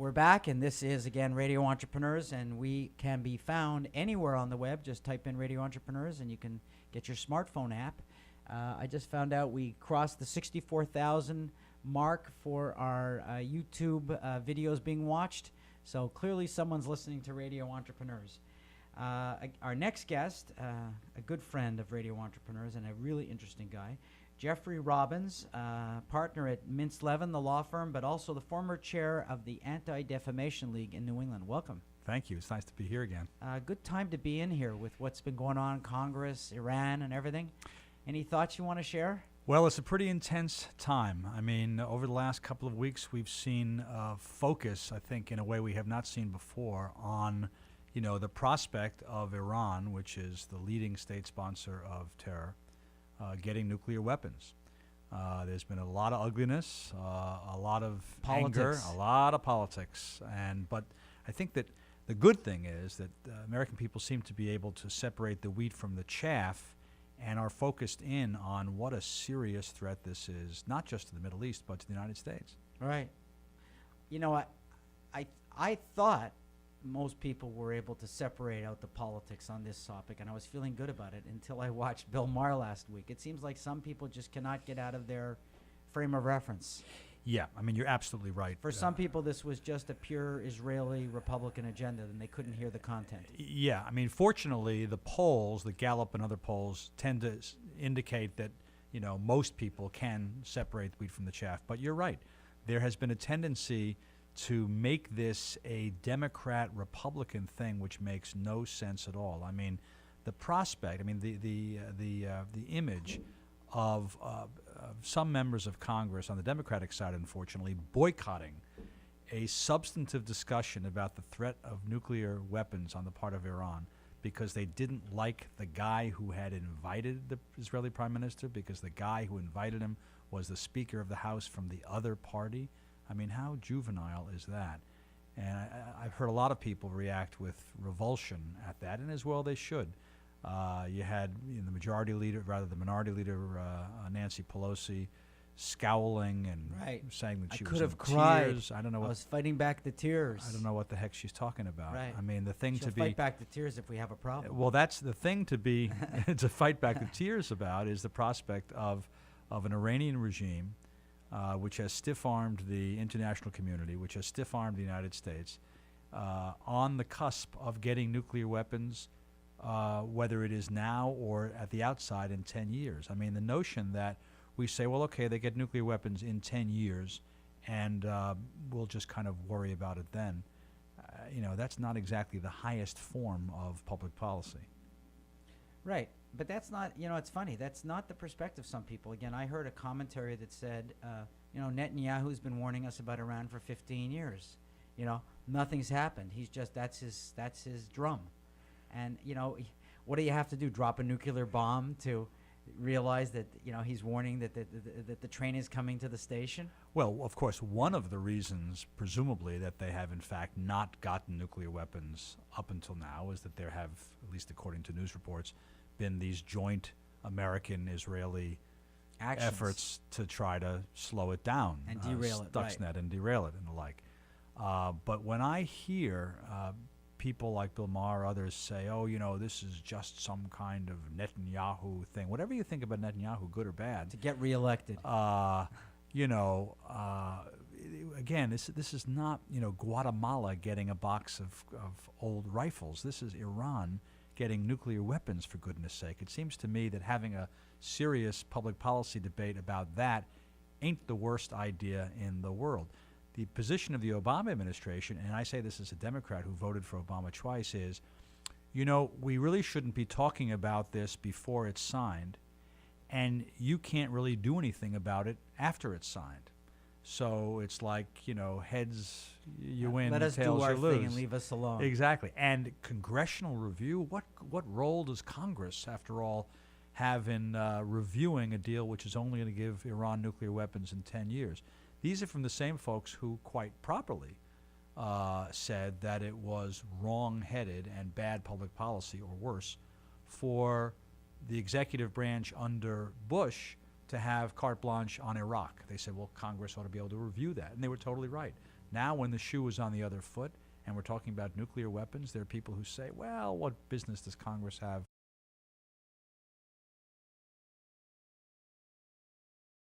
We're back, and this is, again, Radio Entrepreneurs, and we can be found anywhere on the web. Just type in Radio Entrepreneurs, and you can get your smartphone app. I just found out we crossed the 64,000 mark for our YouTube videos being watched, so clearly someone's listening to Radio Entrepreneurs. Our next guest, a good friend of Radio Entrepreneurs and a really interesting guy, Jeffrey Robbins, partner at Mintz Levin, the law firm, but also the former chair of the Anti-Defamation League in New England. Welcome. Thank you. It's nice to be here again. Good time to be in here with what's been going on in Congress, Iran, and everything. Any thoughts you want to share? Well, it's a pretty intense time. I mean, over the last couple of weeks, we've seen focus, I think, in a way we have not seen before on, the prospect of Iran, which is the leading state sponsor of terror, getting nuclear weapons. There's been a lot of ugliness, a lot of anger, a lot of politics. But I think that the good thing is that American people seem to be able to separate the wheat from the chaff and are focused in on what a serious threat this is, not just to the Middle East, but to the United States. Right. I thought most people were able to separate out the politics on this topic, and I was feeling good about it until I watched Bill Maher last week. It seems like some people just cannot get out of their frame of reference. Yeah, I mean, you're absolutely right. For some people, this was just a pure Israeli Republican agenda, and they couldn't hear the content. Yeah, I mean, fortunately, the polls, the Gallup and other polls, tend to indicate that, most people can separate the wheat from the chaff. But you're right. There has been a tendency to make this a Democrat-Republican thing, which makes no sense at all. I mean, the prospect, the image of some members of Congress on the Democratic side, unfortunately, boycotting a substantive discussion about the threat of nuclear weapons on the part of Iran because they didn't like the guy who had invited the Israeli prime minister, because the guy who invited him was the Speaker of the House from the other party. I mean, how juvenile is that? And I've heard a lot of people react with revulsion at that, and as well they should. You had the minority leader, Nancy Pelosi, scowling and saying that she was in tears. I don't know. I was fighting back the tears. I don't know what the heck she's talking about. Right. I mean, the thing She'll to be fight back the tears if we have a problem. Well, that's the thing to be to fight back the tears about is the prospect of an Iranian regime which has stiff-armed the international community, which has stiff-armed the United States, on the cusp of getting nuclear weapons, whether it is now or at the outside in 10 years. I mean, the notion that we say, well, okay, they get nuclear weapons in 10 years, and we'll just kind of worry about it then. That's not exactly the highest form of public policy. Right. But that's not, it's funny. That's not the perspective of some people. Again, I heard a commentary that said, Netanyahu's been warning us about Iran for 15 years. Nothing's happened. He's just, that's his drum. And, what do you have to do? Drop a nuclear bomb to realize that, he's warning that the train is coming to the station? Well, of course, one of the reasons, presumably, that they have, in fact, not gotten nuclear weapons up until now is that there have, at least according to news reports, been these joint American-Israeli efforts to try to slow it down and derail it, Stuxnet and derail it and the like. But when I hear people like Bill Maher or others say, "Oh, this is just some kind of Netanyahu thing," whatever you think about Netanyahu, good or bad, to get reelected, again, this is not Guatemala getting a box of old rifles. This is Iran getting nuclear weapons, for goodness sake. It seems to me that having a serious public policy debate about that ain't the worst idea in the world. The position of the Obama administration, and I say this as a Democrat who voted for Obama twice, is, we really shouldn't be talking about this before it's signed, and you can't really do anything about it after it's signed. So it's like, heads you win, let us tails do our you lose. thing and leave us alone. Exactly. And congressional review, what role does Congress, after all, have in reviewing a deal which is only going to give Iran nuclear weapons in 10 years? These are from the same folks who quite properly said that it was wrong-headed and bad public policy, or worse, for the executive branch under Bush to have carte blanche on Iraq. They said, well, Congress ought to be able to review that. And they were totally right. Now, when the shoe is on the other foot and we're talking about nuclear weapons, there are people who say, well, what business does Congress have